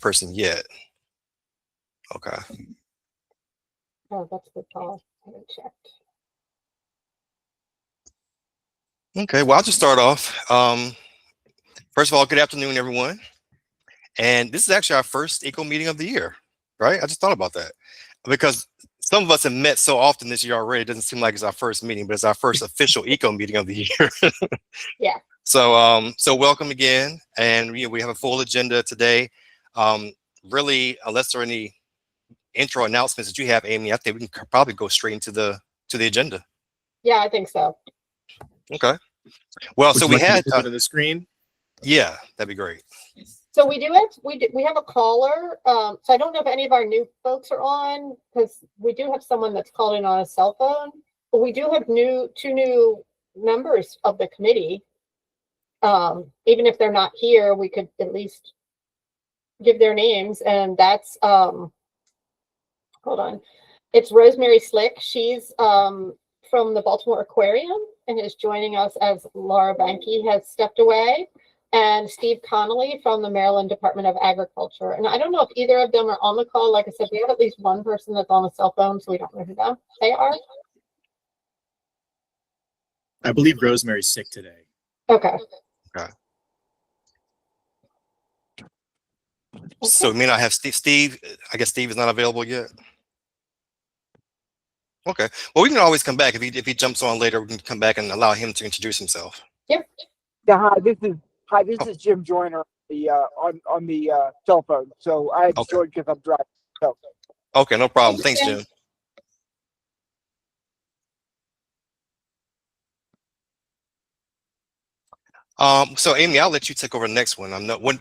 person yet. Okay. Oh, that's a good call. I haven't checked. Okay. Well, I'll just start off. First of all, good afternoon, everyone. And this is actually our first eco meeting of the year, right? I just thought about that because some of us have met so often this year already. It doesn't seem like it's our first meeting, but it's our first official eco meeting of the year. Yeah. So welcome again. And we have a full agenda today. Really, unless there are any intro announcements that you have, Amy, I think we can probably go straight into the agenda. Yeah, I think so. Okay. Well, Would so you we like to had move it to the screen. yeah, that'd be great. So we have a caller. So I don't know if any of our new folks are on because we do have someone that's called in on a cell phone. But we do have two new members of the committee. Even if they're not here, we could at least give their names, and that's hold on. It's Rosemary Slick. She's from the Baltimore Aquarium and is joining us as Laura Banke has stepped away. And Steve Connolly from the Maryland Department of Agriculture. And I don't know if either of them are on the call. Like I said, we have at least one person that's on a cell phone, so we don't know who they are. I believe Rosemary's sick today. Okay. Okay. So we may not have Steve. I guess Steve is not available yet. Okay. Well, we can always come back if he jumps on later. We can come back and allow him to introduce himself. Yep. Yeah. Hi. This is Jim Joyner. On the cell phone. So I had to join because I'm driving. So. Okay, no problem. Thanks, Jim. So Amy, I'll let you take over the next one.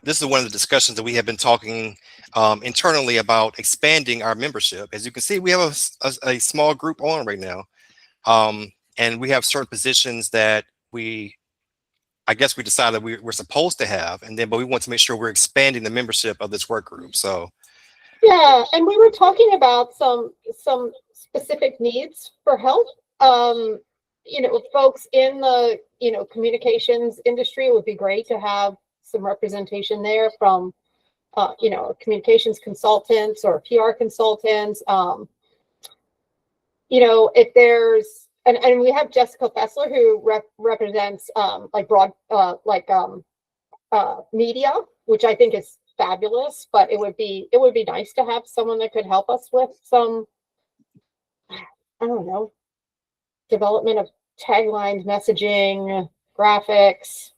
This is one of the discussions that we have been talking internally about expanding our membership. As you can see, we have a small group on right now, and we have certain positions that I guess we decided we're supposed to have, but we want to make sure we're expanding the membership of this work group. So yeah, and we were talking about some specific needs for help. Folks in the communications industry, it would be great to have some representation there from communications consultants or PR consultants. If there's and we have Jessica Fessler who represents media, which I think is fabulous. But it would be nice to have someone that could help us with some, I don't know, development of taglines, messaging, graphics,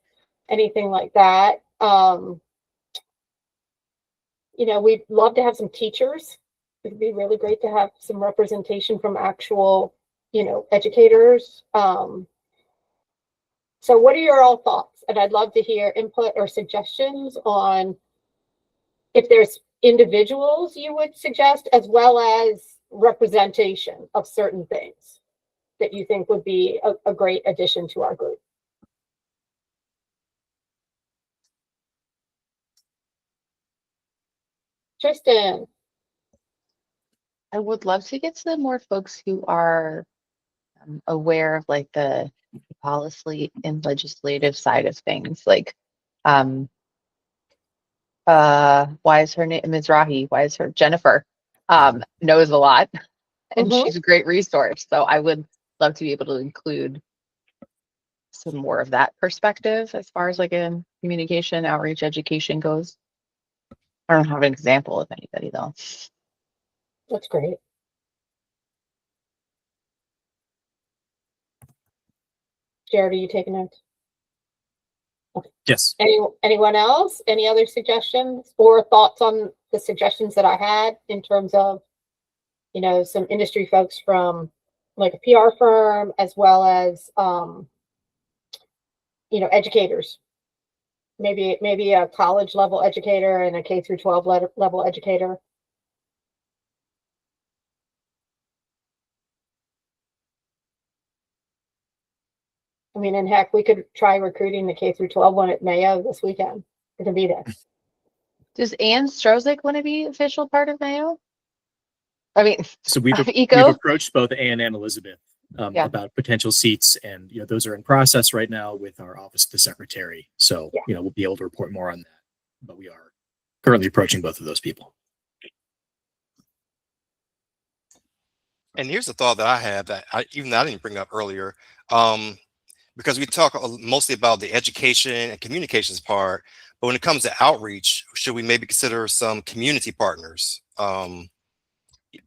anything like that. We'd love to have some teachers. It'd be really great to have some representation from actual educators. So what are your all thoughts? And I'd love to hear input or suggestions on if there's individuals you would suggest, as well as representation of certain things that you think would be a great addition to our group. Tristan. I would love to get to more folks who are aware of like the policy and legislative side of things. Like, why is her name Mizrahi? Why is her Jennifer? Knows a lot, and she's a great resource. So I would love to be able to include some more of that perspective as far as like a communication, outreach, education goes. I don't have an example of anybody though. That's great. Jared, are you taking notes? Okay. Yes. Anyone else? Any other suggestions or thoughts on the suggestions that I had in terms of, some industry folks from like a PR firm, as well as, educators, maybe a college level educator and a K through 12 level educator. I mean, and heck, we could try recruiting the K through 12 one at Mayo this weekend. It can be there. Does Ann Strozik want to be official part of Mayo? I mean, so we've approached both Ann and Elizabeth about potential seats, and those are in process right now with our office of the secretary. So we'll be able to report more on that. But we are currently approaching both of those people. And here's the thought that I had that I didn't bring up earlier, because we talk mostly about the education and communications part, but when it comes to outreach, should we maybe consider some community partners,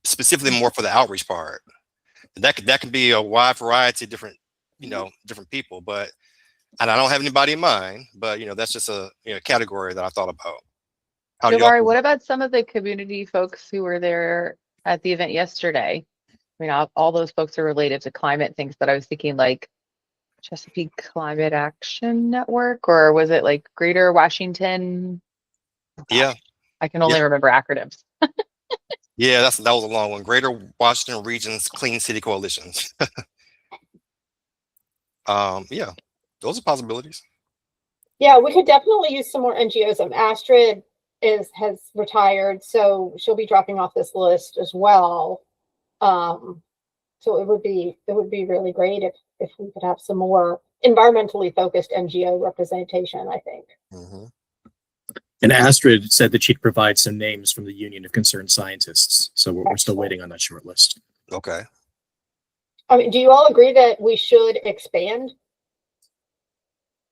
specifically more for the outreach part? That could be a wide variety of different, different people, and I don't have anybody in mind, but that's just a category that I thought about. How do y'all Jabari, feel? what about some of the community folks who were there at the event yesterday? I mean, all those folks are related to climate things, but I was thinking like Chesapeake Climate Action Network, or was it like Greater Washington? Oh, gosh, Yeah, I can only remember acronyms. yeah, that was a long one. Greater Washington Region's Clean City Coalitions. Yeah, those are possibilities. Yeah, we could definitely use some more NGOs. Astrid has retired, so she'll be dropping off this list as well. So it would be really great if we could have some more environmentally focused NGO representation, I think. Mm-hmm. And Astrid said that she'd provide some names from the Union of Concerned Scientists. So we're still waiting on that short list. Okay. I mean, do you all agree that we should expand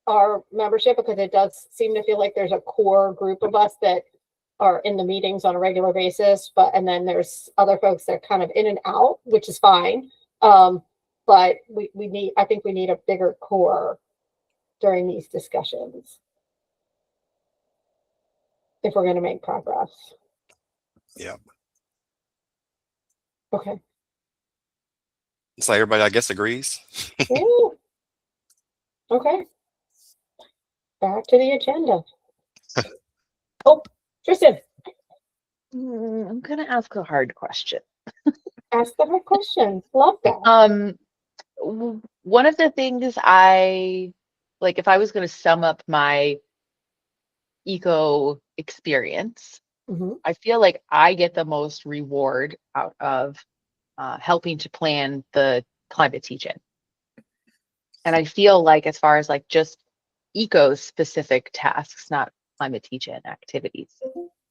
our membership? Because it does seem to feel like there's a core group of us that are in the meetings on a regular basis, and then there's other folks that are kind of in and out, which is fine. But I think we need a bigger core during these discussions if we're going to make progress. Yeah. Okay. It's like everybody, I guess, agrees. Ooh. Okay. Back to the agenda. Oh, Tristan. I'm gonna ask a hard question. Ask the hard questions. Love that. One of the things I like, if I was going to sum up my eco experience, I feel like I get the most reward out of helping to plan the climate teach-in. And I feel like, as far as like just eco specific tasks, not climate teach-in activities,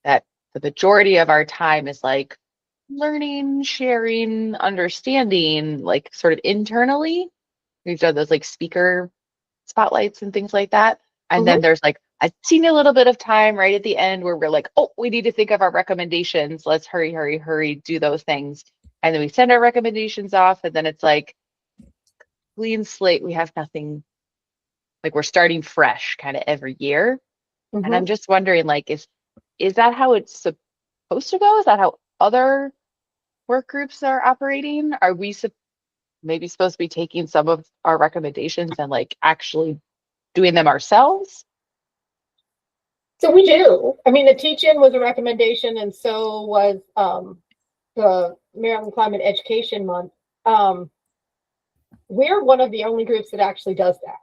that the majority of our time is like learning, sharing, understanding, like sort of internally. We've done those like speaker spotlights and things like that. And then there's like a teeny little bit of time right at the end where we're like, oh, we need to think of our recommendations. Let's hurry, do those things. And then we send our recommendations off. And then it's like clean slate. We have nothing, like we're starting fresh kind of every year. And I'm just wondering, like, is that how it's supposed to go? Is that how other work groups are operating? Are we maybe supposed to be taking some of our recommendations and like actually doing them ourselves? So we do. I mean, the teach-in was a recommendation, and so was the Maryland Climate Education Month. We're one of the only groups that actually does that.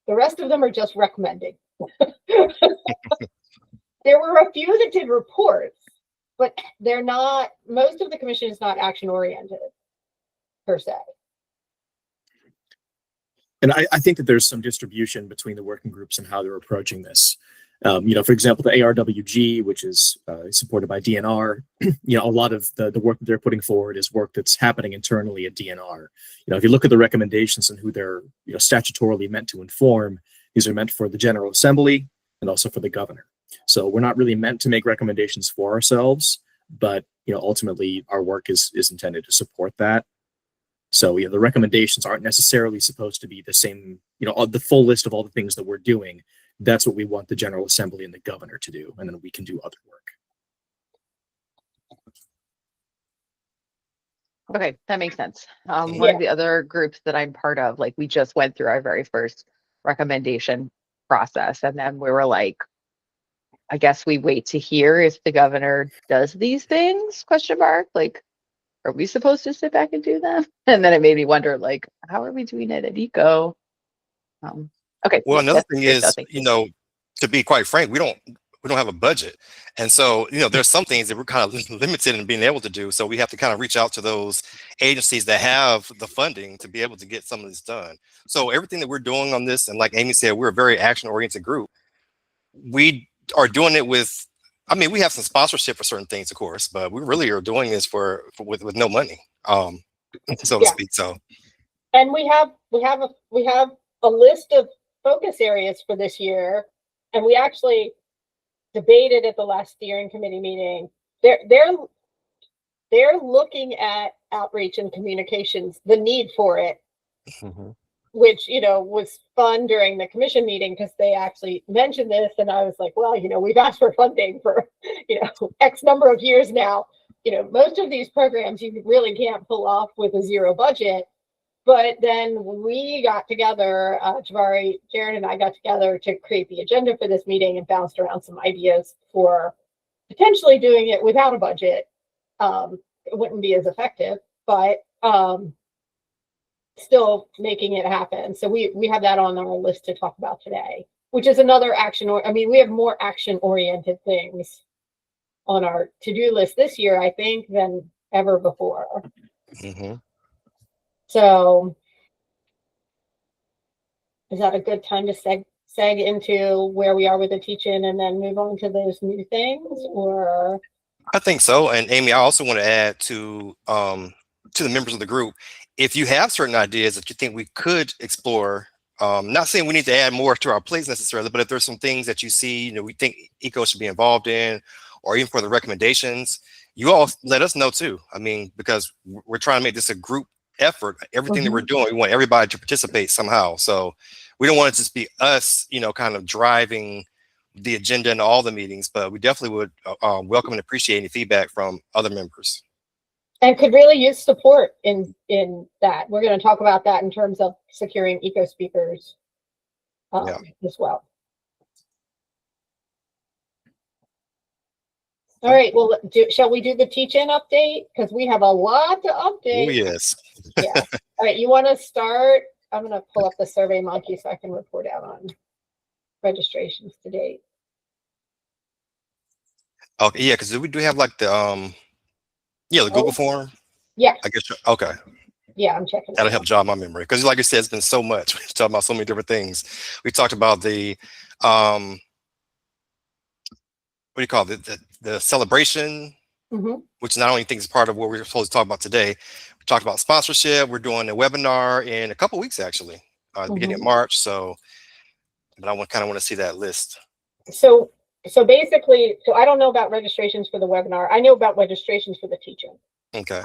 The rest of them are just recommending. There were a few that did reports, but they're not, most of the commission is not action oriented per se. And I think that there's some distribution between the working groups and how they're approaching this. For example, the ARWG, which is supported by DNR, a lot of the work that they're putting forward is work that's happening internally at DNR. If you look at the recommendations and who they're statutorily meant to inform, these are meant for the General Assembly and also for the governor. So we're not really meant to make recommendations for ourselves, but ultimately our work is intended to support that. So the recommendations aren't necessarily supposed to be the same, the full list of all the things that we're doing. That's what we want the General Assembly and the governor to do, and then we can do other work. Okay, that makes sense. One of the other groups that I'm part of, like we just went through our very first recommendation process, and then we were like, I guess we wait to hear if the governor does these things, ? Like, are we supposed to sit back and do them? And then it made me wonder, like, how are we doing it at ECO? Okay. Well, another thing is, to be quite frank, we don't have a budget. And so, there's some things that we're kind of limited in being able to do. So we have to kind of reach out to those agencies that have the funding to be able to get some of this done. So everything that we're doing on this, and like Amy said, we're a very action-oriented group. We are doing it with I mean, we have some sponsorship for certain things, of course, but we really are doing this with no money, so to Yeah. speak. So And we have a list of focus areas for this year, and we actually debated at the last steering committee meeting. They're looking at outreach and communications, the need for it, Mhm. which, was fun during the commission meeting because they actually mentioned this. And I was like, well, we've asked for funding for, X number of years now. Most of these programs you really can't pull off with a zero budget. But then we got together, Javari, Jared and I got together to create the agenda for this meeting and bounced around some ideas for potentially doing it without a budget. It wouldn't be as effective, but still making it happen. So we have that on our list to talk about today, which is another we have more action oriented things on our to-do list this year, I think, than ever before. Mhm. So is that a good time to seg into where we are with the teaching and then move on to those new things? Or I think so. And Amy, I also want to add to the members of the group, if you have certain ideas that you think we could explore, not saying we need to add more to our plates necessarily, but if there's some things that you see, we think ECO should be involved in, or even for the recommendations, you all let us know too. I mean, because we're trying to make this a group effort. Everything that we're doing, we want everybody to participate somehow. So we don't want it to just be us, kind of driving the agenda in all the meetings, but we definitely would welcome and appreciate any feedback from other members. And could really use support in that. We're going to talk about that in terms of securing ECO speakers as well. All right. Well, shall we do the teach-in update? Because we have a lot to update. Oh, yes. Yeah. All right. You want to start? I'm going to pull up the Survey Monkey so I can report out on registrations to date. Okay. Yeah. Because we do have like the Google form. Yeah. I guess. Okay. Yeah, I'm checking. That'll help jog my memory. Because like I said, it's been so much. We've talked about so many different things. We talked about the what do you call it? The celebration, which not only think is part of what we're supposed to talk about today. We talked about sponsorship. We're doing a webinar in a couple of weeks, actually, beginning of March. So, but I kind of want to see that list. So basically, I don't know about registrations for the webinar. I know about registrations for the teaching. Okay.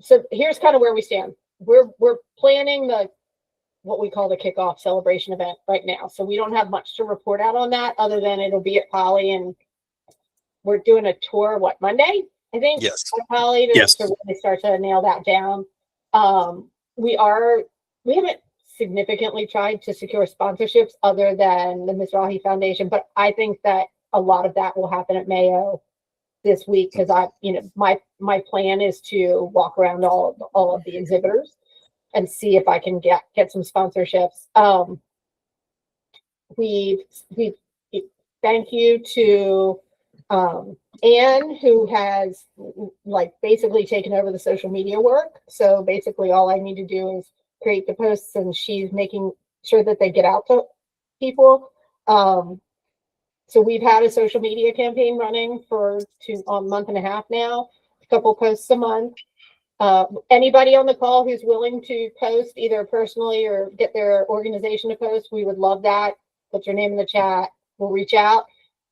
So here's kind of where we stand. We're planning what we call the kickoff celebration event right now. So we don't have much to report out on that other than it'll be at Poly, and we're doing a tour, Monday, I think? Yes. At Poly to really start to nail that down. We haven't significantly tried to secure sponsorships other than the Mizrahi Foundation, but I think that a lot of that will happen at Mayo this week because my plan is to walk around all of the exhibitors and see if I can get some sponsorships. We thank you to Anne, who has basically taken over the social media work. So basically all I need to do is create the posts and she's making sure that they get out to people. So we've had a social media campaign running for a month and a half now, a couple posts a month. Anybody on the call who's willing to post either personally or get their organization to post, we would love that. Put your name in the chat. We'll reach out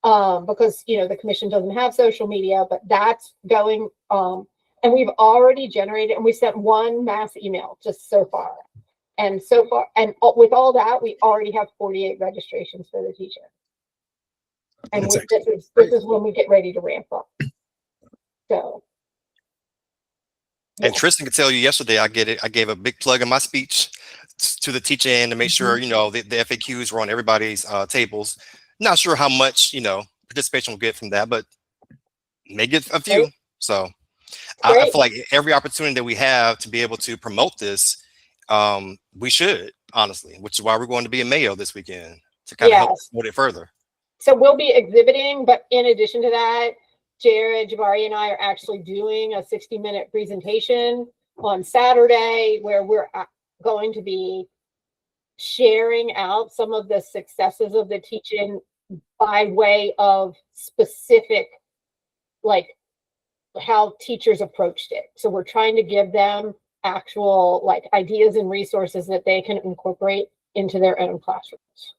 because, the commission doesn't have social media, but that's going. And we've already generated, and we sent one mass email just so far. And with all that, we already have 48 registrations for the teacher. And this is when we get ready to ramp up. So. And Tristan could tell you yesterday, I gave a big plug in my speech to the teacher and to make sure, the FAQs were on everybody's tables. Not sure how much, participation we'll get from that, but may get a few. Right. So I feel like every opportunity that we have to be able to promote this, we should, honestly, which is why we're going to be in Mayo this weekend to kind of help promote it further. So we'll be exhibiting, but in addition to that, Jared, Javari, and I are actually doing a 60-minute presentation on Saturday where we're going to be sharing out some of the successes of the teaching by way of specific, like how teachers approached it. So we're trying to give them actual like ideas and resources that they can incorporate into their own classrooms.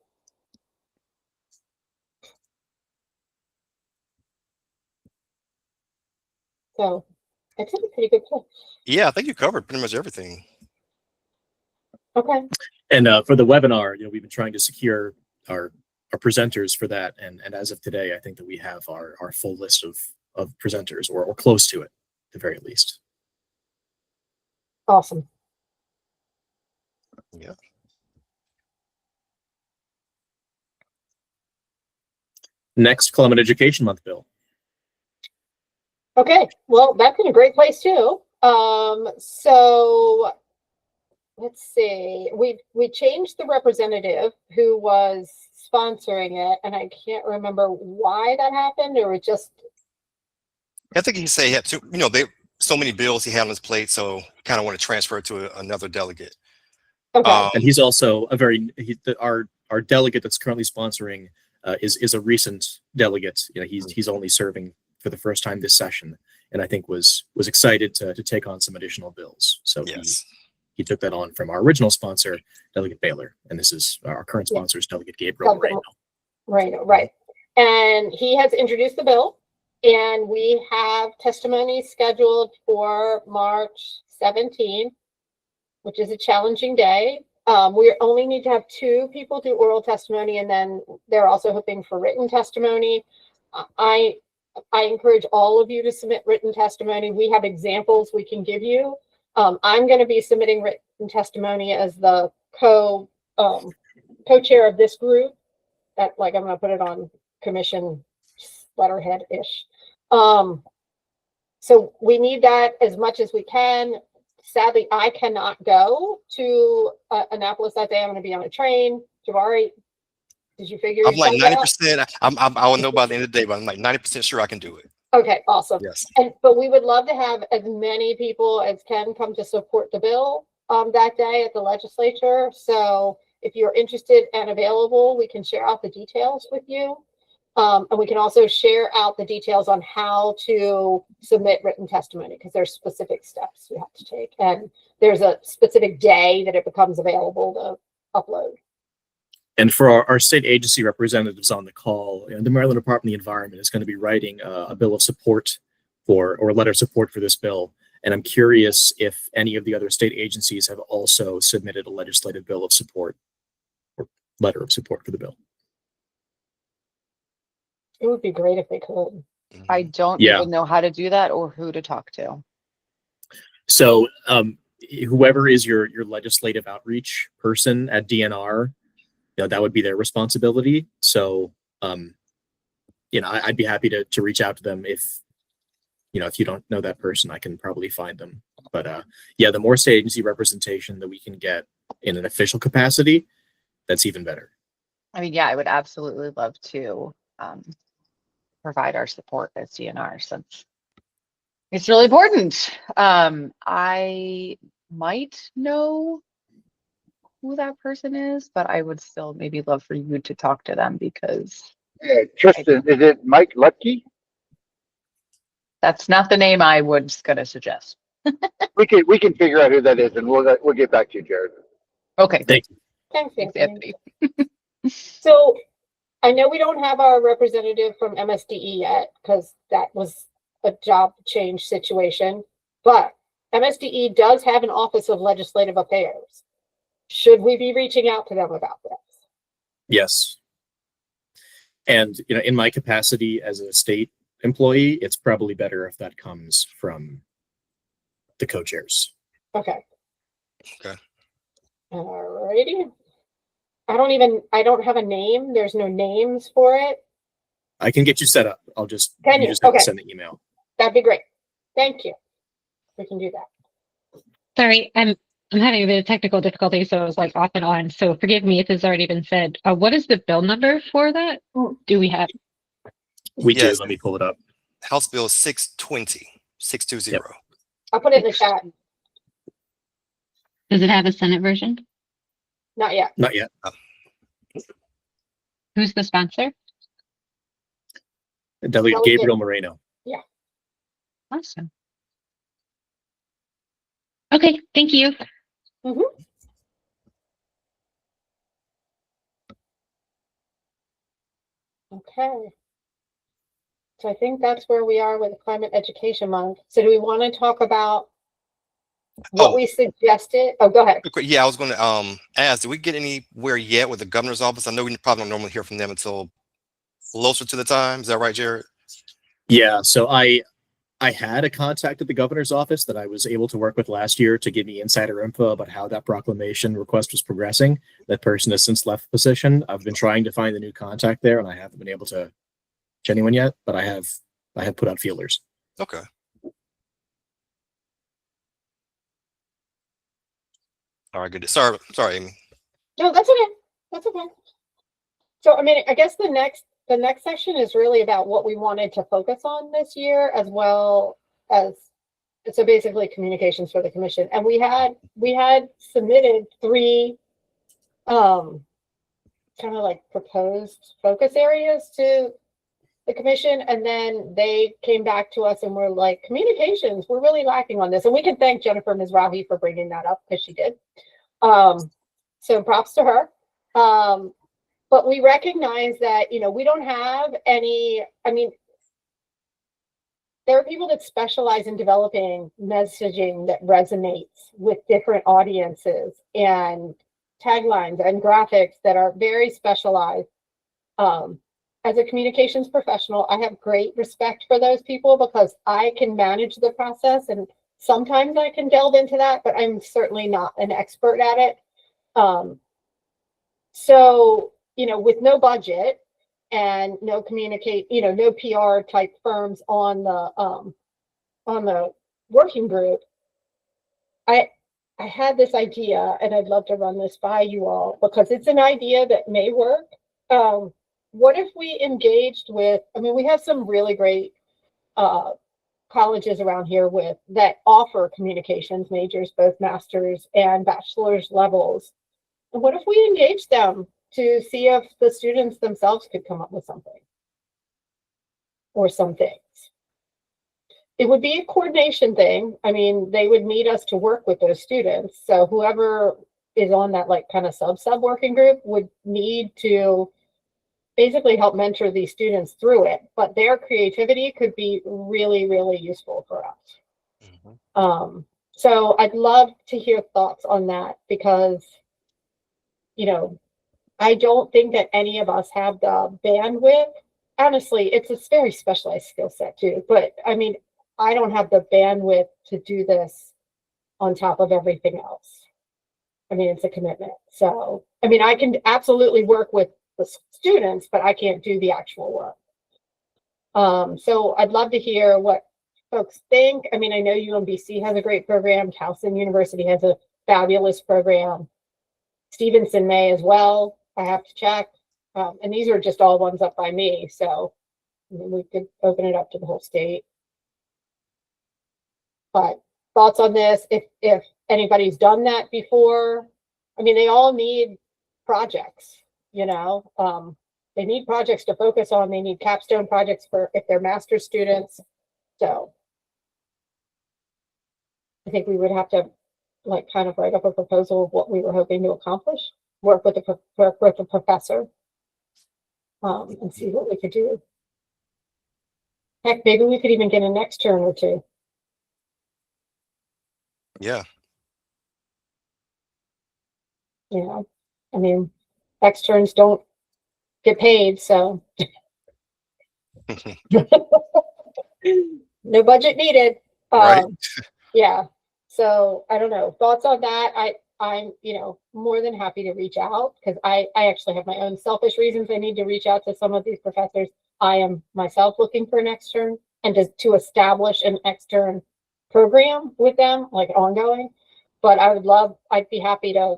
So it's in a pretty good place. Yeah, I think you covered pretty much everything. Okay. And for the webinar, we've been trying to secure our presenters for that, and as of today, I think that we have our full list of presenters, or close to it, at the very least. Awesome. Yeah. Next, Columbine Education Month, Bill. Okay, well, that's in a great place too. So let's see. We changed the representative who was sponsoring it, and I can't remember why that happened, or it just. I think he said he had to, so many bills he had on his plate, so kind of want to transfer it to another delegate. Okay. And he's also our delegate that's currently sponsoring is a recent delegate. He's only serving for the first time this session, and I think was excited to take on some additional bills. So Yes. he took that on from our original sponsor, Delegate Baylor, and this is our current sponsor is Delegate Gabriel Moreno. Right. And he has introduced the bill, and we have testimony scheduled for March 17th, which is a challenging day. We only need to have 2 people do oral testimony, and then they're also hoping for written testimony. I encourage all of you to submit written testimony. We have examples we can give you. I'm going to be submitting written testimony as the co-chair of this group. I'm going to put it on commission letterhead-ish. So we need that as much as we can. Sadly, I cannot go to Annapolis that day. I'm going to be on a train. Jabari, did you figure? I'm like yourself 90%. I will know by the end of the day, but I'm like 90% sure I can do it. Okay, awesome. Yes. But we would love to have as many people as can come to support the bill that day at the legislature. So if you're interested and available, we can share out the details with you. And we can also share out the details on how to submit written testimony, because there's specific steps you have to take. And there's a specific day that it becomes available to upload. And for our state agency representatives on the call, the Maryland Department of the Environment is going to be writing a bill of support or a letter of support for this bill. And I'm curious if any of the other state agencies have also submitted a legislative bill of support or letter of support for the bill. It would be great if they could. I don't even know how to do that or who to talk to. So whoever is your legislative outreach person at DNR, that would be their responsibility. So, I'd be happy to reach out to them if you don't know that person, I can probably find them. But the more state agency representation that we can get in an official capacity, that's even better. I mean, I would absolutely love to provide our support as DNR, since it's really important. I might know who that person is, but I would still maybe love for you to talk to them, because Tristan, is it Mike Lutke? that's not the name I was going to suggest. We can figure out who that is, and we'll get back to you, Jared. Okay. Thank you. Thanks, Thanks, Anthony. Anthony. So I know we don't have our representative from MSDE yet, because that was a job change situation, but MSDE does have an Office of Legislative Affairs. Should we be reaching out to them about this? Yes. And, in my capacity as a state employee, it's probably better if that comes from the co-chairs. Okay. Okay. Alrighty. I don't have a name. There's no names for it. I can get you set up. You just Can have you? to Okay. send the email. That'd be great. Thank you. We can do that. Sorry, I'm having a bit of technical difficulty, so I was like off and on. So forgive me if it's already been said. What is the bill number for that? Do we have? We do. Yes. Let me pull it up. House Bill 620. Yep. I'll put it in the chat. Does it have a Senate version? Not yet. Not yet. Who's the sponsor? Delegate Gabriel Moreno. Awesome. Okay, thank you. Okay. So I think that's where we are with Climate Education Month. So do we want to talk about what we suggested? Oh, go ahead. Yeah, I was going to ask, did we get anywhere yet with the governor's office? I know we probably don't normally hear from them until closer to the time. Is that right, Jared? Yeah, so I had a contact at the governor's office that I was able to work with last year to give me insider info about how that proclamation request was progressing. That person has since left the position. I've been trying to find a new contact there, and I haven't been able to reach anyone yet, but I have put out feelers. Okay. All right, good. Sorry, Amy. No, that's okay. That's okay. So, I mean, I guess the next section is really about what we wanted to focus on this year, as well as, so basically communications for the commission. And we had submitted 3 kind of like proposed focus areas to the commission, and then they came back to us and were like, communications, we're really lacking on this. And we can thank Jennifer Mizrahi for bringing that up, because she did. So props to her. But we recognize that, you know, we don't have any, I mean, there are people that specialize in developing messaging that resonates with different audiences, and taglines and graphics that are very specialized. As a communications professional, I have great respect for those people, because I can manage the process, and sometimes I can delve into that, but I'm certainly not an expert at it. So, you know, with no budget and no no PR type firms on the working group, I had this idea, and I'd love to run this by you all, because it's an idea that may work. What if we engaged with, I mean, we have some really great colleges around here that offer communications majors, both master's and bachelor's levels. And what if we engaged them to see if the students themselves could come up with something or some things? It would be a coordination thing. I mean, they would need us to work with those students. So whoever is on that like kind of sub working group would need to basically help mentor these students through it, but their creativity could be really, really useful for us. So I'd love to hear thoughts on that, because, you know, I don't think that any of us have the bandwidth. Honestly, it's a very specialized skill set too, but I mean, I don't have the bandwidth to do this on top of everything else. I mean, it's a commitment. So, I mean, I can absolutely work with the students, but I can't do the actual work. So I'd love to hear what folks think. I mean, I know UMBC has a great program. Towson University has a fabulous program. Stevenson may as well. I have to check. And these are just all ones up by me. So I mean, we could open it up to the whole state. But thoughts on this, if anybody's done that before? I mean, they all need projects, you know. They need projects to focus on. They need capstone projects for if they're master's students. So I think we would have to like kind of write up a proposal of what we were hoping to accomplish, work with a professor, and see what we could do. Heck, maybe we could even get an extern or two. Yeah. You know, I mean, externs don't get paid, so no budget needed. Right. Yeah. So I don't know. Thoughts on that? I'm, you know, more than happy to reach out, because I actually have my own selfish reasons I need to reach out to some of these professors. I am myself looking for an extern, and to establish an extern program with them, like ongoing. But I'd be happy to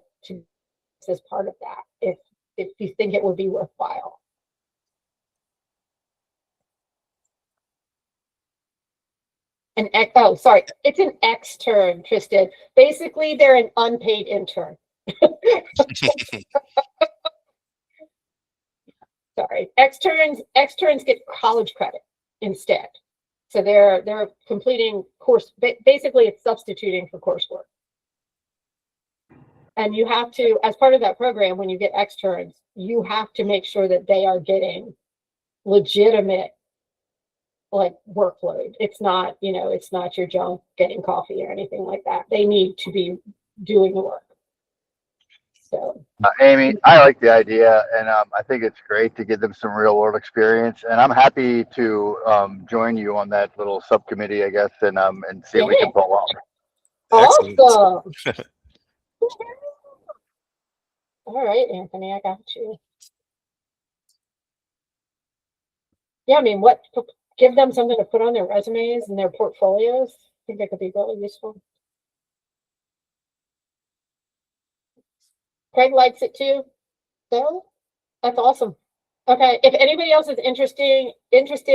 as part of that if you think it would be worthwhile. Sorry, it's an extern, Tristan. Basically, they're an unpaid intern. Sorry, externs get college credit. instead. So they're completing course, basically it's substituting for coursework. And you have to, as part of that program, when you get externs, you have to make sure that they are getting legitimate like workload. It's not, it's not your junk getting coffee or anything like that. They need to be doing the work. So Amy, I like the idea, and I think it's great to give them some real world experience. And I'm happy to join you on that little subcommittee, I guess, and see what we can pull off. Excellent. awesome. All right, Anthony, I got you. Yeah, I mean, give them something to put on their resumes and their portfolios. I think that could be really useful. Craig likes it too. So that's awesome. Okay, if anybody else is interested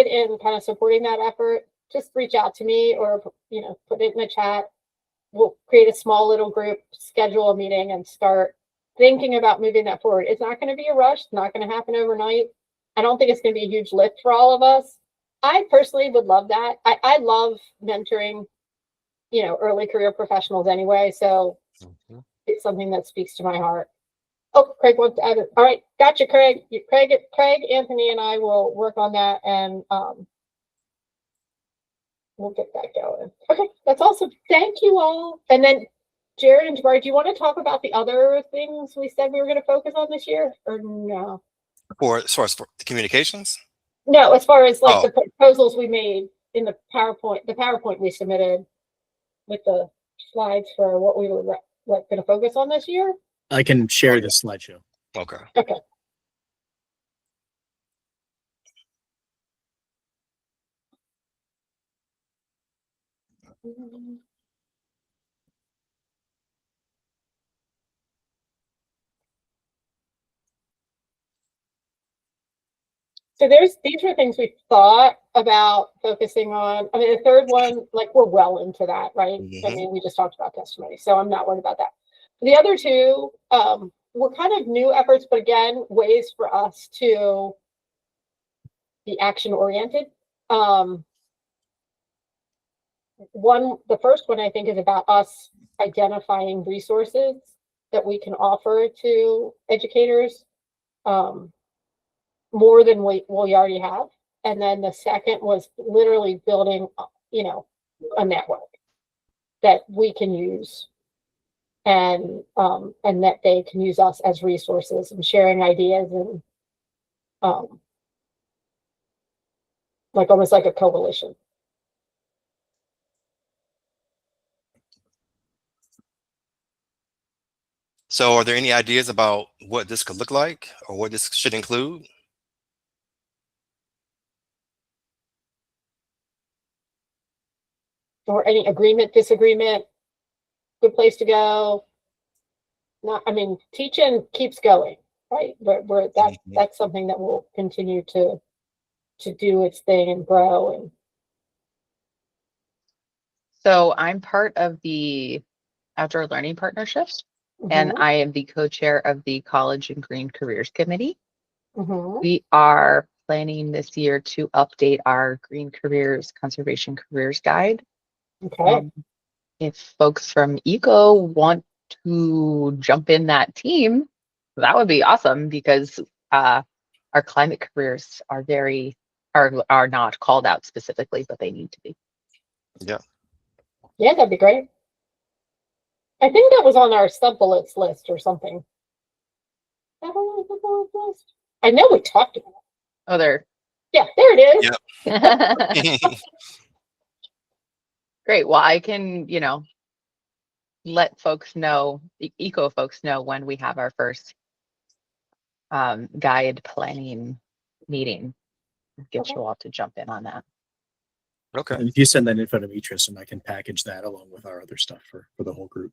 in kind of supporting that effort, just reach out to me or put it in the chat. We'll create a small little group, schedule a meeting, and start thinking about moving that forward. It's not going to be a rush. It's not going to happen overnight. I don't think it's going to be a huge lift for all of us. I personally would love that. I love mentoring, early career professionals anyway. So it's something that speaks to my heart. Oh, Craig wants to add it. All right. Gotcha, Craig. Craig, Anthony, and I will work on that, and we'll get that going. Okay. That's awesome. Thank you all. And then Jared and Jabari, do you want to talk about the other things we said we were going to focus on this year, or no? As far as the communications? No, as far as like the proposals we made in the PowerPoint we submitted with the slides for what we were going to focus on this year. I can share the slideshow. Okay. Okay. So these were things we thought about focusing on. I mean, the third one, like we're well into that, right? Mm-hmm. I mean, we just talked about testimony, so I'm not worried about that. The other two were kind of new efforts, but again, ways for us to be action oriented. The first one I think is about us identifying resources that we can offer to educators. More than we already have. And then the second was literally building, a network that we can use and that they can use us as resources and sharing ideas and like almost like a coalition. So are there any ideas about what this could look like or what this should include? Or any agreement, disagreement, good place to go. Teaching keeps going, right? That's something that will continue to do its thing and grow. And so I'm part of the Outdoor Learning Partnerships, and I am the co-chair of the College and Green Careers Committee. We are planning this year to update our Green Careers Conservation Careers Guide. Okay. If folks from ECO want to jump in that team, that would be awesome, because our climate careers are not called out specifically, but they need to be. Yeah. Yeah, that'd be great. I think that was on our sub-bullets list or something. I know we talked about it. Oh, there. Yeah, there it is. Yep. Great. Well, I can, let folks know, ECO folks know, when we have our first guide planning meeting. Get you all to jump in on that. Okay. And if you send that info to Mitris, and I can package that along with our other stuff for the whole group.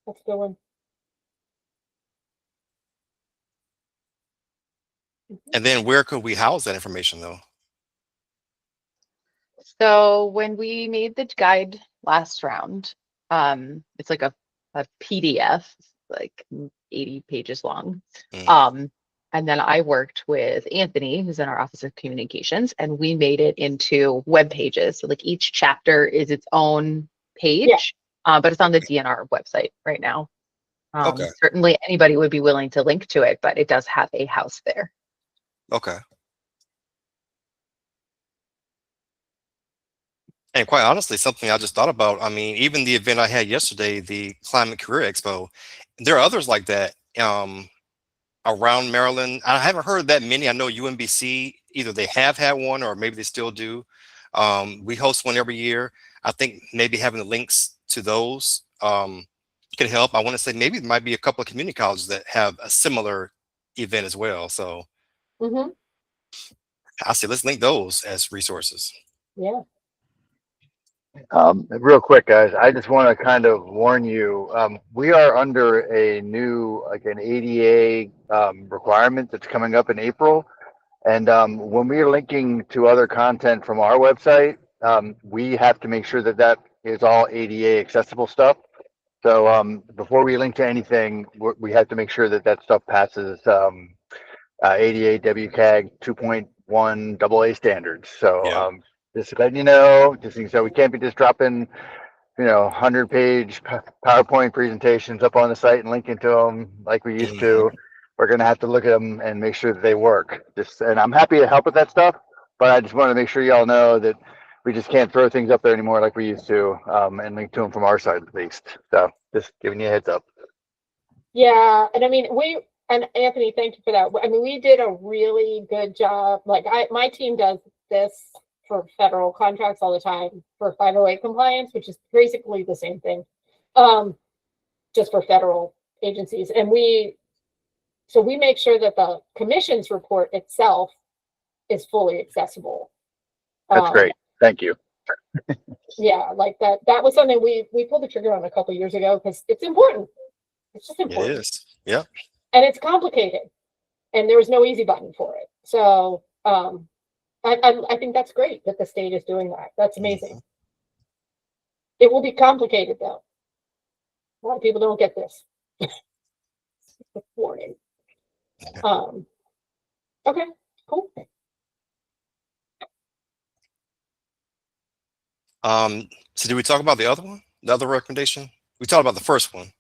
That's a good one. And then where could we house that information though? So when we made the guide last round, it's like a PDF, like 80 pages long. I And then I worked with Anthony, who's in our Office of Communications, and we made it into web pages. So like each chapter is its own page, but it's on the DNR website right now. Okay. Certainly anybody would be willing to link to it, but it does have a house there. Okay. And quite honestly, something I just thought about, I mean, even the event I had yesterday, the Climate Career Expo, there are others like that around Maryland. I haven't heard that many. I know UMBC, either they have had one or maybe they still do. We host one every year. I think maybe having the links to those can help. I want to say maybe there might be a couple of community colleges that have a similar event as well. So I say let's link those as resources. Yeah. Real quick, guys, I just want to kind of warn you, we are under a new, like an ADA requirement that's coming up in April. And when we are linking to other content from our website, we have to make sure that that is all ADA accessible stuff. So before we link to anything, we have to make sure that that stuff passes ADA WCAG 2.1 AA standards. So just letting you know, so we can't be just dropping, 100-page PowerPoint presentations up on the site and linking to them like we used to. We're going to have to look at them and make sure that they work. And I'm happy to help with that stuff, but I just want to make sure y'all know that we just can't throw things up there anymore like we used to, and link to them from our side at least. So just giving you a heads up. Yeah, and I mean, and Anthony, thank you for that. I mean, we did a really good job. Like my team does this for federal contracts all the time for 508 compliance, which is basically the same thing, just for federal agencies. And we make sure that the commission's report itself is fully accessible. That's great. Thank you. Yeah, like that was something we pulled the trigger on a couple of years ago because it's important. It's just important. It is. Yeah. And it's complicated, and there was no easy button for it. So I think that's great that the state is doing that. That's amazing. It will be complicated though. A lot of people don't get this. Warning. Okay, cool. So did we talk about the other one? The other recommendation? We talked about the first one.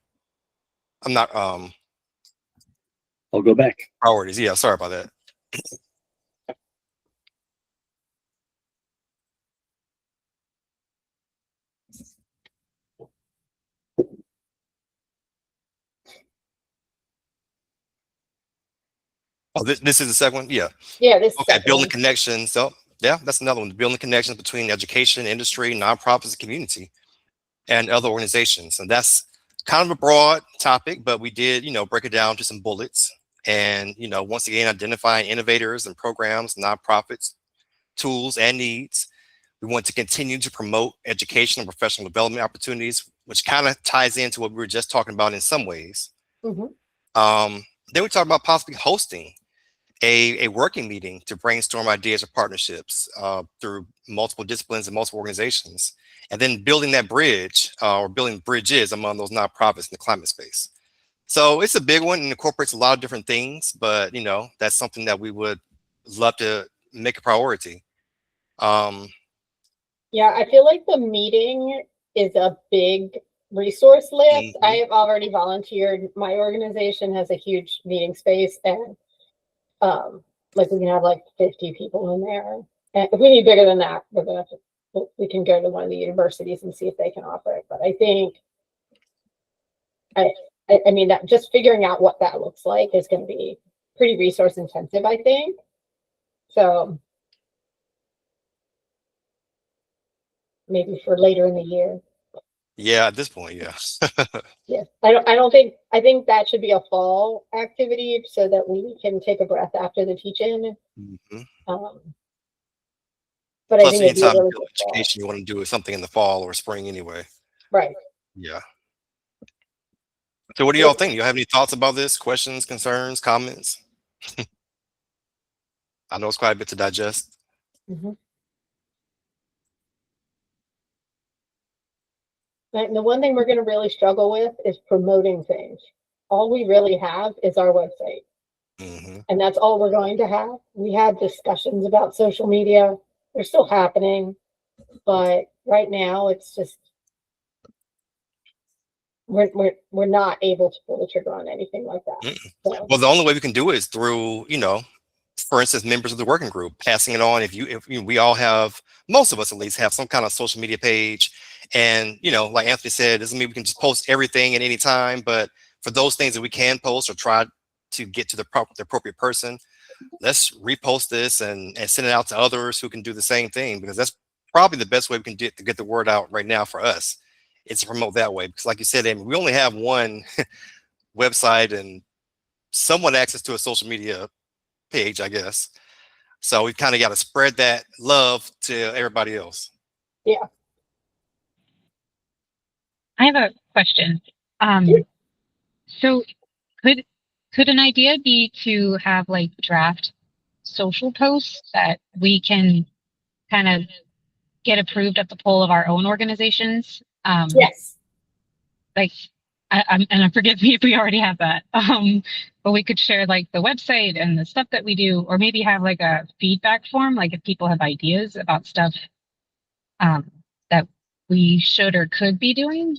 I'm not I'll go back. priorities. Yeah, sorry about that. Oh, this is the second one? Yeah. Yeah, this Okay, building connections. So yeah, that's another one. Building connections between education, industry, nonprofits, and community, and other organizations. And that's kind of a broad topic, but we did, break it down to some bullets. And, once again, identifying innovators and programs, nonprofits, tools, and needs. We want to continue to promote education and professional development opportunities, which kind of ties into what we were just talking about in some ways. Then we talked about possibly hosting a working meeting to brainstorm ideas or partnerships through multiple disciplines and multiple organizations, and then building that bridge or building bridges among those nonprofits in the climate space. So it's a big one and incorporates a lot of different things, but that's something that we would love to make a priority. Yeah, I feel like the meeting is a big resource list. I have already volunteered. My organization has a huge meeting space, and like we can have like 50 people in there. And if we need bigger than that, we can go to one of the universities and see if they can offer it. But I think, I mean, that just figuring out what that looks like is going to be pretty resource intensive, I think. So maybe for later in the year. Yeah, at this point, yeah. Yeah, I think that should be a fall activity so that we can take a breath after the teach-in. But Plus, I think it'd be a anytime really you good do education, you want to do something in the fall or spring anyway. right. Yeah. So what do y'all think? You have any thoughts about this? Questions, concerns, comments? I know it's quite a bit to digest. And the one thing we're going to really struggle with is promoting things. All we really have is our website. Hmm. And that's all we're going to have. We had discussions about social media. They're still happening, but right now it's just we're not able to pull the trigger on anything like that. So, Well, the only way we can do it is through, for instance, members of the working group passing it on. We all have, most of us at least have some kind of social media page, and like Anthony said, doesn't mean we can just post everything at any time, but for those things that we can post or try to get to the appropriate person, let's repost this and send it out to others who can do the same thing, because that's probably the best way we can do to get the word out right now for us. It's to promote that way, because like you said, Amy, we only have one website and somewhat access to a social media page, I guess. So we've kind of got to spread that love to everybody else. yeah. I have a question. So could an idea be to have like draft social posts that we can kind of get approved at the poll of our own organizations? Yes. Like, and forgive me if we already have that. But we could share like the website and the stuff that we do, or maybe have like a feedback form, like if people have ideas about stuff that we should or could be doing.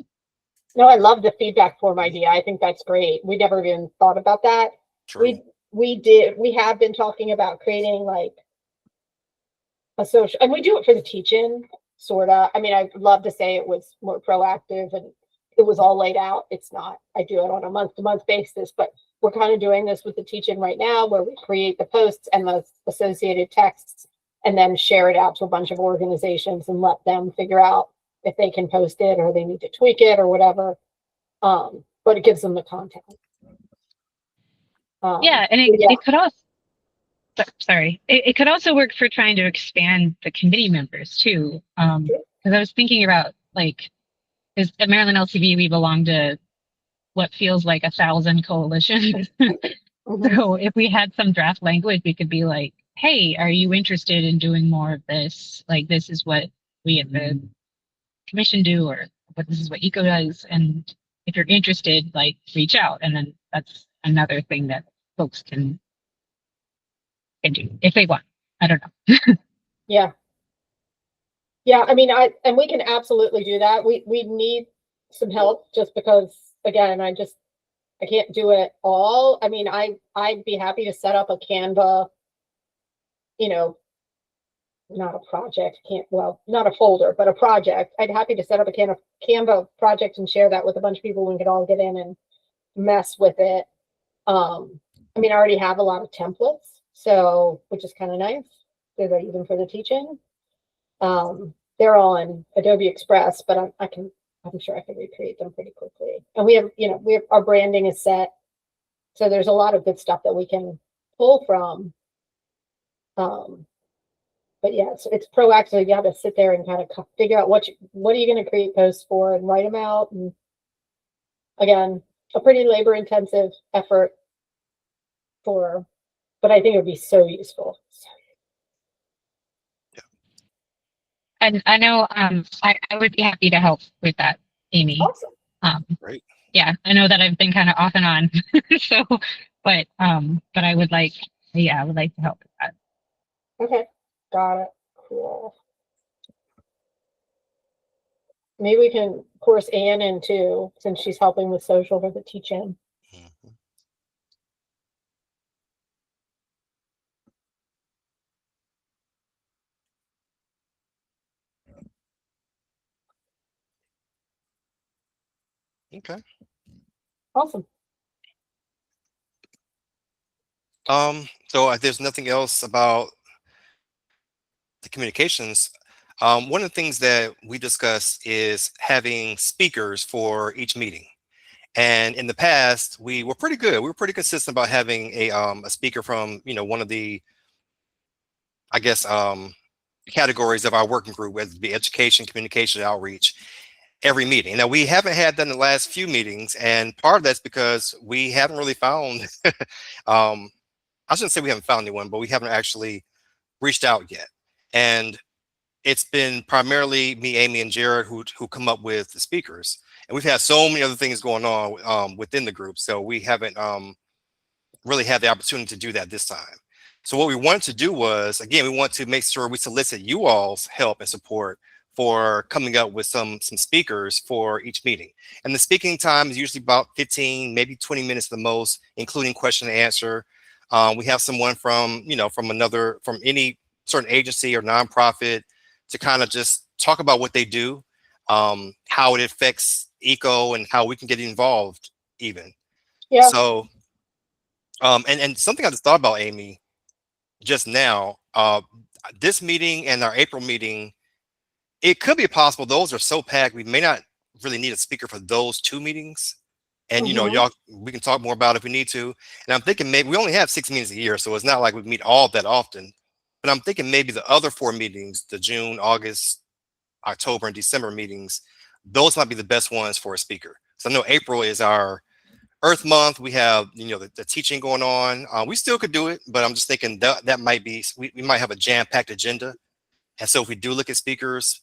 No, I love the feedback form idea. I think that's great. We never even thought about that. True. We have been talking about creating like a social, and we do it for the teaching, sorta. I mean, I'd love to say it was more proactive and it was all laid out. It's not. I do it on a month-to-month basis, but we're kind of doing this with the teaching right now, where we create the posts and the associated texts and then share it out to a bunch of organizations and let them figure out if they can post it or they need to tweak it or whatever. But it gives them the content. Yeah, and it could also, sorry, it could also work for trying to expand the committee members too. Because I was thinking about like, because at Maryland LCV we belong to what feels like 1,000 coalitions. So if we had some draft language, we could be like, hey, are you interested in doing more of this? Like, this is what we at the commission do, or this is what ECO does. And if you're interested, like, reach out. And then that's another thing that folks can do if they want. I don't know. Yeah. Yeah, I mean, and we can absolutely do that. We need some help just because, again, I can't do it all. I mean, I'd be happy to set up a Canva, not a project, not a folder, but a project. I'd happy to set up a Canva project and share that with a bunch of people. We could all get in and mess with it. I mean, I already have a lot of templates, so, which is kind of nice. They're even for the teaching. They're all in Adobe Express, but I'm sure I can recreate them pretty quickly. And we have our branding is set. So there's a lot of good stuff that we can pull from. But yeah, it's proactive. You have to sit there and kind of figure out what are you going to create posts for and write them out. And again, a pretty labor intensive effort but I think it would be so useful. And I know I would be happy to help with that, Amy. Awesome. Great. Yeah, I know that I've been kind of off and on. So, but I would like, I would like to help with that. Okay. Got it. Cool. Maybe we can course Anne in too, since she's helping with social for the teaching. Mhm. Okay. Awesome. So there's nothing else about the communications. One of the things that we discussed is having speakers for each meeting. And in the past, we were pretty good. We were pretty consistent about having a speaker from, one of the, I guess, categories of our working group, whether it be education, communication, outreach, every meeting. Now, we haven't had that in the last few meetings, and part of that's because we haven't really found, I shouldn't say we haven't found anyone, but we haven't actually reached out yet. And it's been primarily me, Amy, and Jared who come up with the speakers. And we've had so many other things going on within the group, so we haven't really have the opportunity to do that this time. So what we wanted to do was, again, we want to make sure we solicit you all's help and support for coming up with some speakers for each meeting. And the speaking time is usually about 15, maybe 20 minutes the most, including question and answer. We have someone from, from any certain agency or nonprofit to kind of just talk about what they do, how it affects ECO, and how we can get involved even. Yeah. So, and something I just thought about, Amy, just now, this meeting and our April meeting, it could be possible those are so packed we may not really need a speaker for those 2 meetings. And y'all, we can talk more about it if we need to. And I'm thinking maybe we only have 6 meetings a year, so it's not like we meet all that often. But I'm thinking maybe the other 4 meetings, the June, August, October, and December meetings, those might be the best ones for a speaker. So I know April is our Earth Month. We have, the teaching going on. We still could do it, but I'm just thinking that might be, we might have a jam-packed agenda. And so if we do look at speakers,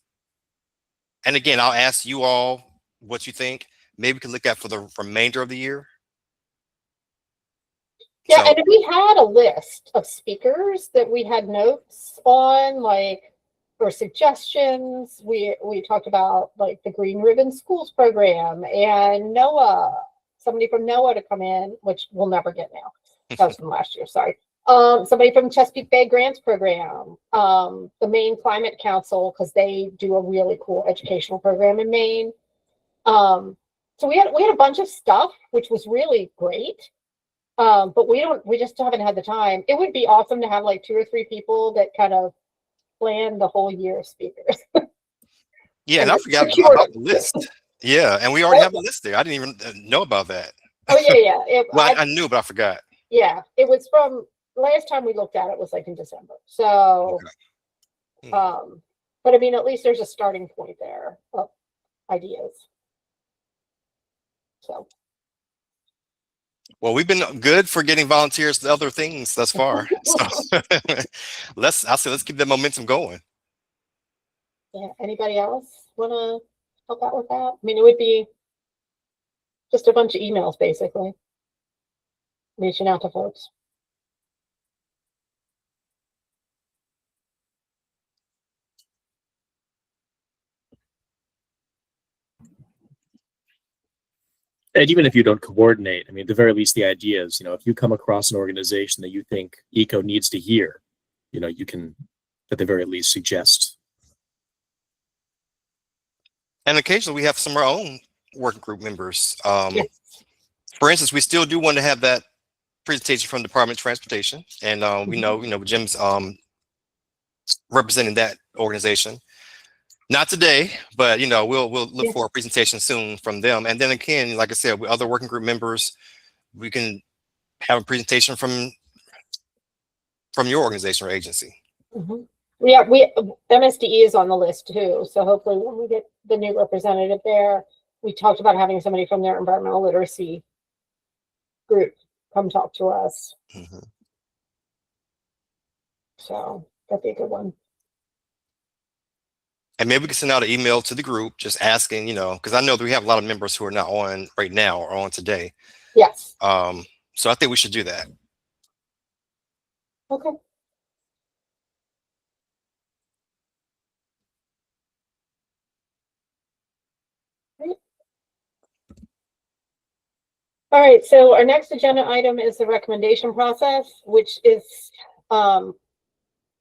and again, I'll ask you all what you think. Maybe we can look at for the remainder of the year. Yeah, and we had a list of speakers that we had notes on, like, or suggestions. We talked about like the Green Ribbon Schools program and NOAA, somebody from NOAA to come in, which we'll never get now. That was from last year, sorry. Somebody from Chesapeake Bay Grants program, the Maine Climate Council, because they do a really cool educational program in Maine. So we had a bunch of stuff, which was really great. But we just haven't had the time. It would be awesome to have like 2 or 3 people that kind of plan the whole year of speakers. Yeah, and I forgot about the list. Yeah, and we already have a list there. I didn't even know about that. Oh yeah. Well, I knew, but I forgot. Yeah, it was from last time we looked at it was like in December. So, okay. But I mean, at least there's a starting point there of ideas. So. Well, we've been good for getting volunteers to other things thus far. So let's keep the momentum going. Yeah. Anybody else want to help out with that? I mean, it would be just a bunch of emails, basically, reaching out to folks. And even if you don't coordinate, I mean, at the very least, the idea is, if you come across an organization that you think ECO needs to hear, you can, at the very least, suggest. And occasionally we have some of our own working group members. Yes. For instance, we still do want to have that presentation from Department of Transportation. And we know, Jim's representing that organization. Not today, but we'll look for a presentation soon from them. And then again, like I said, with other working group members, we can have a presentation from your organization or agency. Mm-hmm. Yeah, MSDE is on the list too. So hopefully when we get the new representative there, we talked about having somebody from their environmental literacy group come talk to us. Mm-hmm. So that'd be a good one. And maybe we can send out an email to the group just asking, because I know that we have a lot of members who are not on right now or on today. Yes. So I think we should do that. Okay. Great. All right. So our next agenda item is the recommendation process, which is,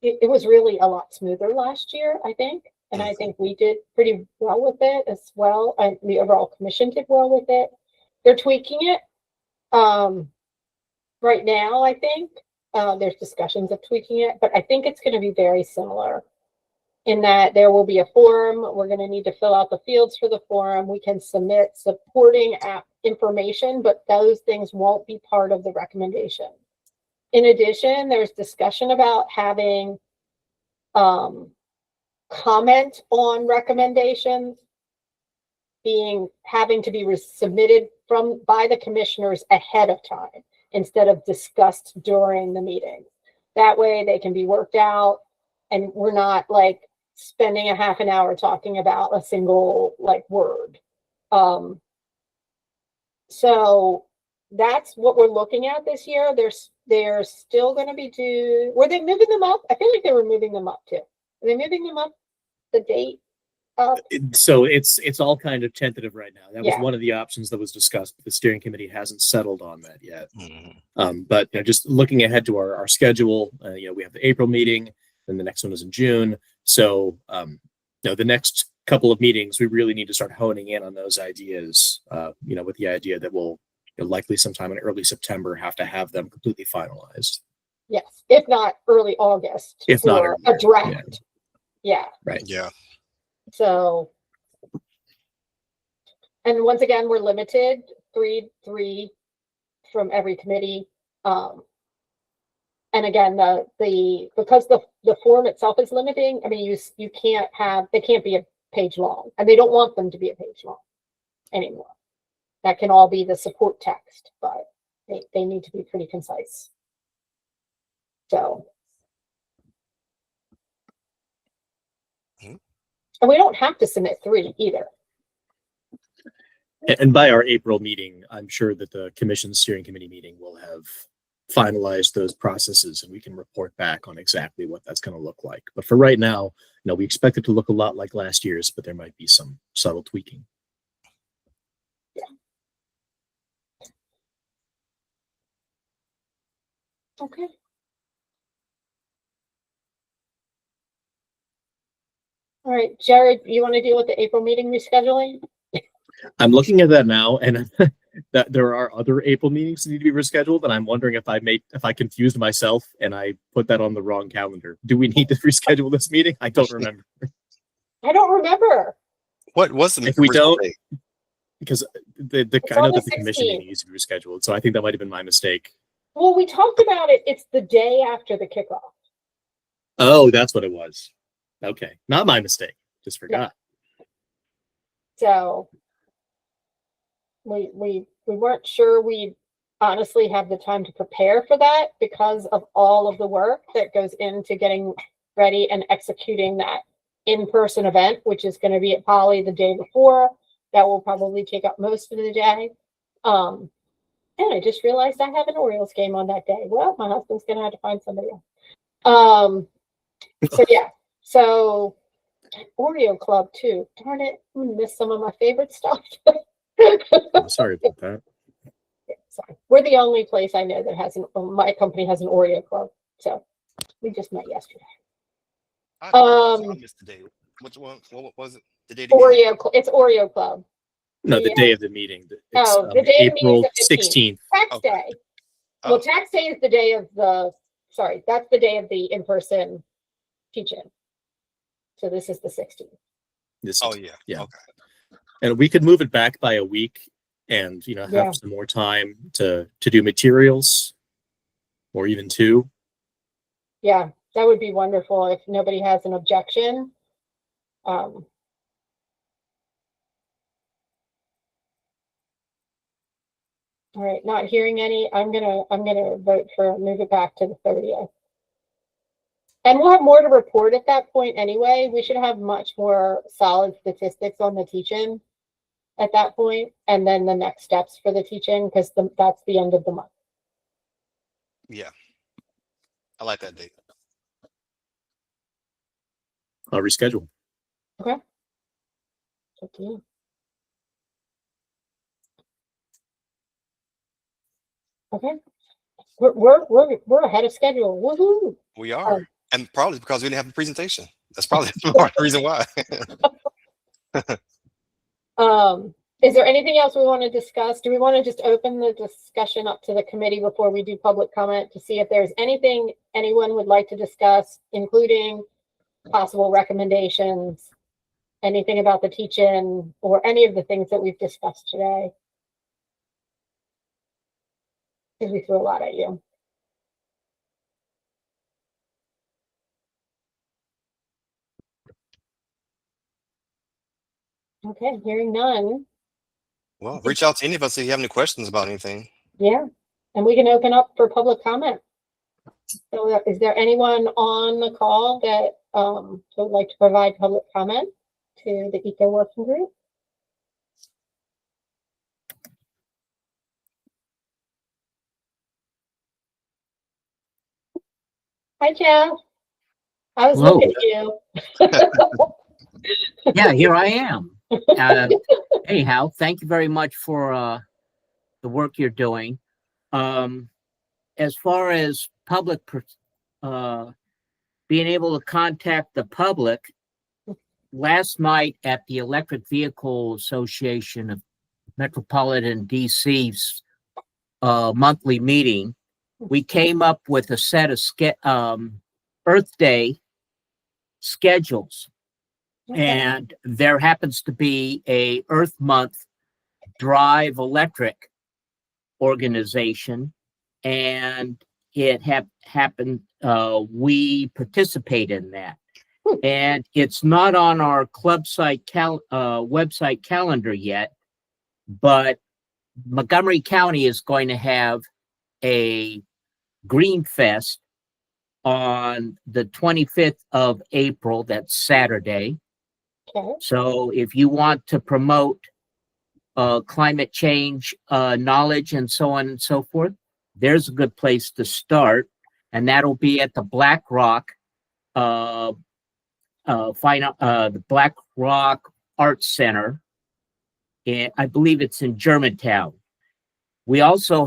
it was really a lot smoother last year, I think. And I think we did pretty well with it as well. And the overall commission did well with it. They're tweaking it right now, I think. There's discussions of tweaking it, but I think it's going to be very similar in that there will be a form. We're going to need to fill out the fields for the form. We can submit supporting app information, but those things won't be part of the recommendation. In addition, there's discussion about having comment on recommendations having to be submitted by the commissioners ahead of time instead of discussed during the meeting. That way they can be worked out and we're not like spending a half an hour talking about a single like word. So that's what we're looking at this year. They're still going to be due. Were they moving them up? I feel like they were moving them up too. Are they moving them up the date up? So it's all kind of tentative right now. That was Yeah. one of the options that was discussed, but the steering committee hasn't settled on that yet. Mhm. But just looking ahead to our schedule, we have the April meeting, then the next one is in June. So the next couple of meetings, we really need to start honing in on those ideas. With the idea that we'll likely sometime in early September have to have them completely finalized. Yes, if not early August. If not for early, a draft. Yeah. Right. Yeah. So, and once again, we're limited three from every committee. And again, because the form itself is limiting. I mean, they can't be a page long, and they don't want them to be a page long anymore. That can all be the support text, but they need to be pretty concise. So. Mhm. And we don't have to submit 3 either. And by our April meeting, I'm sure that the commission's steering committee meeting will have finalized those processes, and we can report back on exactly what that's going to look like. But for right now, we expect it to look a lot like last year's, but there might be some subtle tweaking. Okay. All right, Jared, you want to deal with the April meeting rescheduling? I'm looking at that now, and that there are other April meetings that need to be rescheduled, and I'm wondering if I confused myself and I put that on the wrong calendar. Do we need to reschedule this meeting? I don't remember. I don't remember. What was the If we original don't- date? Because I on know the that the commission 16th. meeting needs to be rescheduled, so I think that might have been my mistake. Well, we talked about it. It's the day after the kickoff. Oh, that's what it was. Okay, not my mistake. Just forgot. So we weren't sure we honestly have the time to prepare for that because of all of the work that goes into getting ready and executing that in-person event, which is going to be at Poly the day before. That will probably take up most of the day. And I just realized I have an Orioles game on that day. Well, my husband's going to have to find somebody else. So yeah, so Oreo Club too. Darn it, I missed some of my favorite stuff. I'm sorry about that. Sorry, we're the only place I know that has my company has an Oreo Club. So we just met yesterday. I missed the date. Which one? What was it? The date again? It's Oreo Club. No, the Yeah. day of the meeting. It's The day of the meeting April is the 16th. Tax Okay. day. Oh. Well, tax day is the day of that's the day of the in-person teaching. So this is the 16th. Oh yeah. Yeah. Okay. And we could move it back by a week and have Yeah. some more time to do materials, or even 2. Yeah, that would be wonderful if nobody has an objection. All right, not hearing any, I'm gonna vote for move it back to the 30th. And we'll have more to report at that point anyway. We should have much more solid statistics on the teaching at that point, and then the next steps for the teaching, because that's the end of the month. Yeah. I like that date. I'll reschedule. Okay. Up to you. Okay. We're ahead of schedule. Woohoo! We are. And probably because we didn't have a presentation. That's probably part of the reason why. Is there anything else we want to discuss? Do we want to just open the discussion up to the committee before we do public comment to see if there's anything anyone would like to discuss, including possible recommendations, anything about the teach-in, or any of the things that we've discussed today? Because we threw a lot at you. Okay, hearing none. Well, reach out to any of us if you have any questions about anything. Yeah, and we can open up for public comment. So is there anyone on the call that would like to provide public comment to the Eco Working Group? Hi, Jeff. I was Hello. looking at you. Yeah, here I am. Anyhow, thank you very much for the work you're doing. As far as being able to contact the public, last night at the Electric Vehicle Association of Metropolitan DC's monthly meeting, we came up with a set of Earth Day schedules. And there happens to be a Earth Month Drive Electric organization, and it happened. We participate in that, and it's not on our club site website calendar yet. But Montgomery County is going to have a Green Fest on the 25th of April. That's Saturday. Okay. So if you want to promote climate change knowledge and so on and so forth, there's a good place to start. And that'll be at the Black Rock the Black Rock Arts Center. And I believe it's in Germantown. We also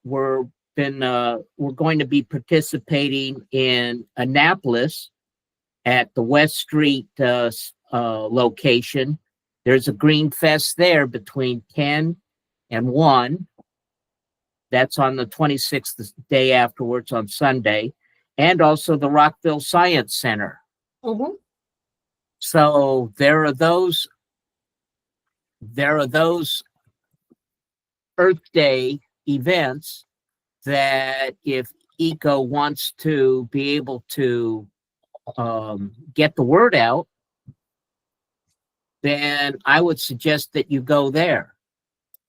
we're going to be participating in Annapolis at the West Street location. There's a Green Fest there between 10 and 1. That's on the 26th, the day afterwards on Sunday. And also the Rockville Science Center. Mm-hmm. So there are those Earth Day events that if ECO wants to be able to get the word out, then I would suggest that you go there.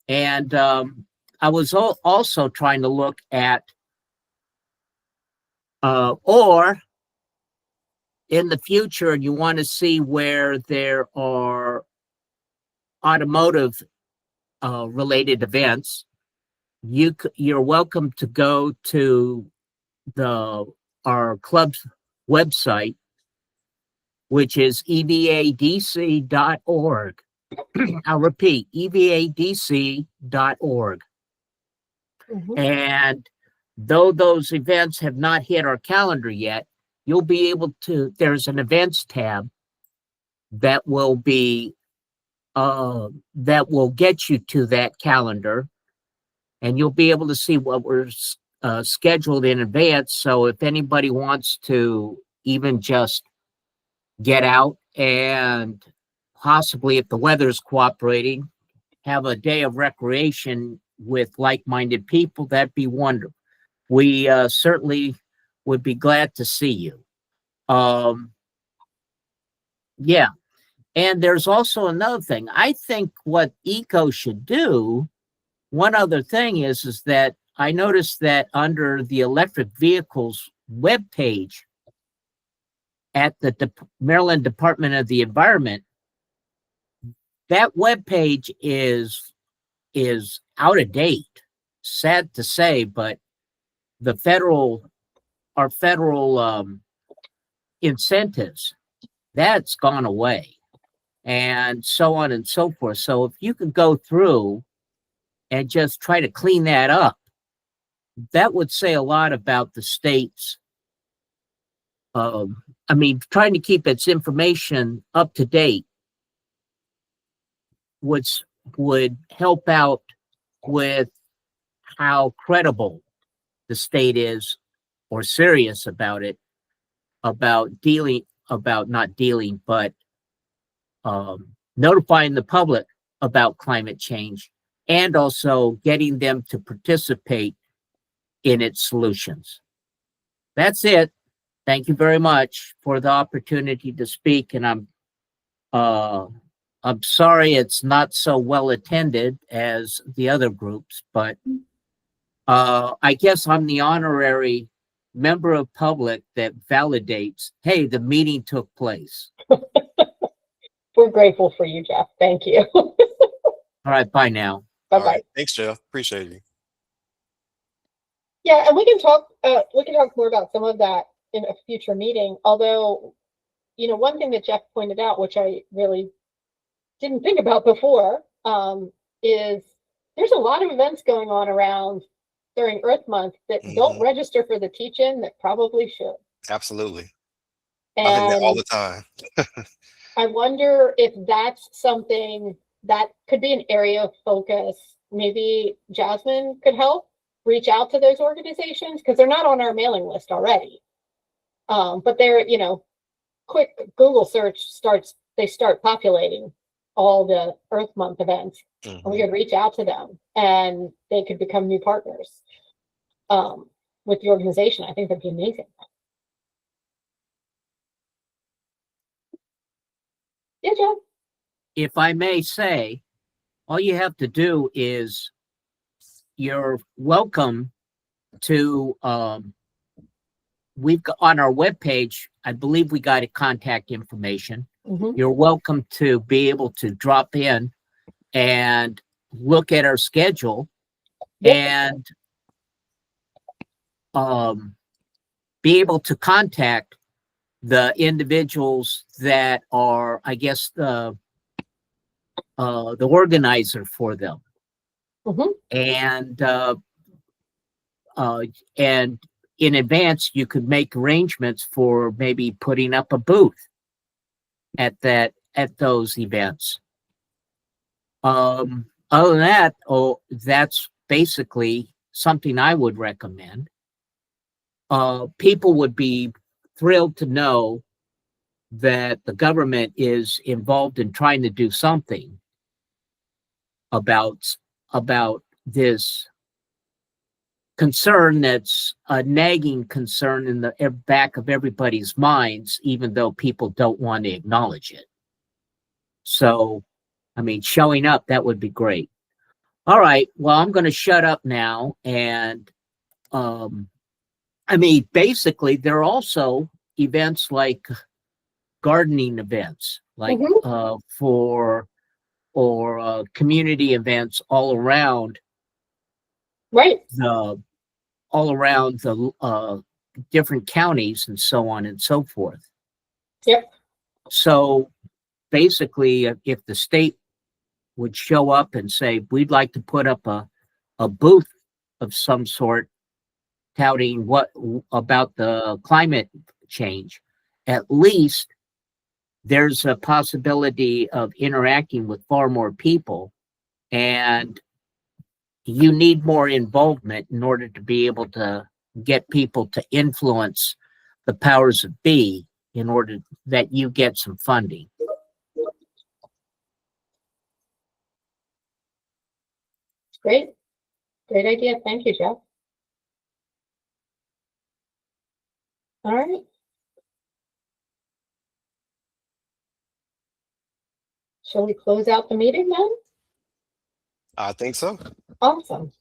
And I was also trying to look at, or in the future, you want to see where there are automotive related events, you're welcome to go to our club's website, which is evadc.org. I'll repeat, evadc.org. Mm-hmm. And though those events have not hit our calendar yet, you'll be able to, there's an events tab that will be that will get you to that calendar, and you'll be able to see what we're scheduled in advance. So if anybody wants to even just get out and possibly, if the weather's cooperating, have a day of recreation with like-minded people, that'd be wonderful. We certainly would be glad to see you. Yeah. And there's also another thing. I think what ECO should do, one other thing is that I noticed that under the electric vehicles webpage at the Maryland Department of the Environment, that webpage is out of date. Sad to say, but our federal incentives, that's gone away. And so on and so forth. So if you could go through and just try to clean that up, that would say a lot about the state's, trying to keep its information up to date, which would help out with how credible the state is, or serious about it, notifying the public about climate change, and also getting them to participate in its solutions. That's it. Thank you very much for the opportunity to speak, and I'm sorry it's not so well attended as the other groups, but I guess I'm the honorary member of public that validates, hey, the meeting took place. We're grateful for you, Jeff. Thank you. All right, bye now. Bye-bye. All right. Thanks, Jeff. Appreciate you. Yeah, and we can talk more about some of that in a future meeting, although, you know, one thing that Jeff pointed out, which I really didn't think about before, is there's a lot of events going on around during Earth Month that don't register for the teach-in that probably should. Absolutely. I think that all And the time. I wonder if that's something that could be an area of focus. Maybe Jasmine could help reach out to those organizations because they're not on our mailing list already. But they're, you know, quick Google search they start populating all the Earth Month events. And we could reach out to them and they could become new partners with the organization. I think that'd be amazing. Yeah, John. If I may say, all you have to do is you're welcome to, we've got on our webpage, I believe we got a contact information. You're welcome to be able to drop in and look at our schedule and be able to contact the individuals that are, I guess, the organizer for them. And in advance, you could make arrangements for maybe putting up a booth at those events. Other than that, that's basically something I would recommend. People would be thrilled to know that the government is involved in trying to do something about this concern that's a nagging concern in the back of everybody's minds, even though people don't want to acknowledge it. So, I mean, showing up, that would be great. All right, well, I'm going to shut up now. And I mean, basically, there are also events like gardening events, like or community events all around. Right. All around the different counties and so on and so forth. Yep. So basically, if the state would show up and say, we'd like to put up a booth of some sort touting what about the climate change, at least there's a possibility of interacting with far more people, and you need more involvement in order to be able to get people to influence the powers that be in order that you get some funding. Great. Great idea. Thank you, Jeff. All right. Shall we close out the meeting then? I think so. Awesome.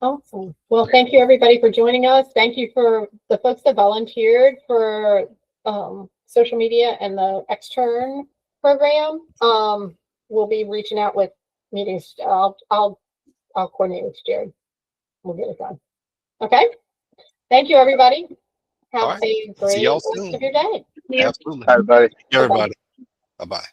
Awesome. Well, thank you everybody for joining us. Thank you for the folks that volunteered for social media and the extern program. We'll be reaching out with meetings. I'll coordinate with Jared. We'll get it done. Okay. Thank you, everybody. Have a great See y'all rest soon. of your day. Absolutely. Everybody. Everybody. Bye-bye.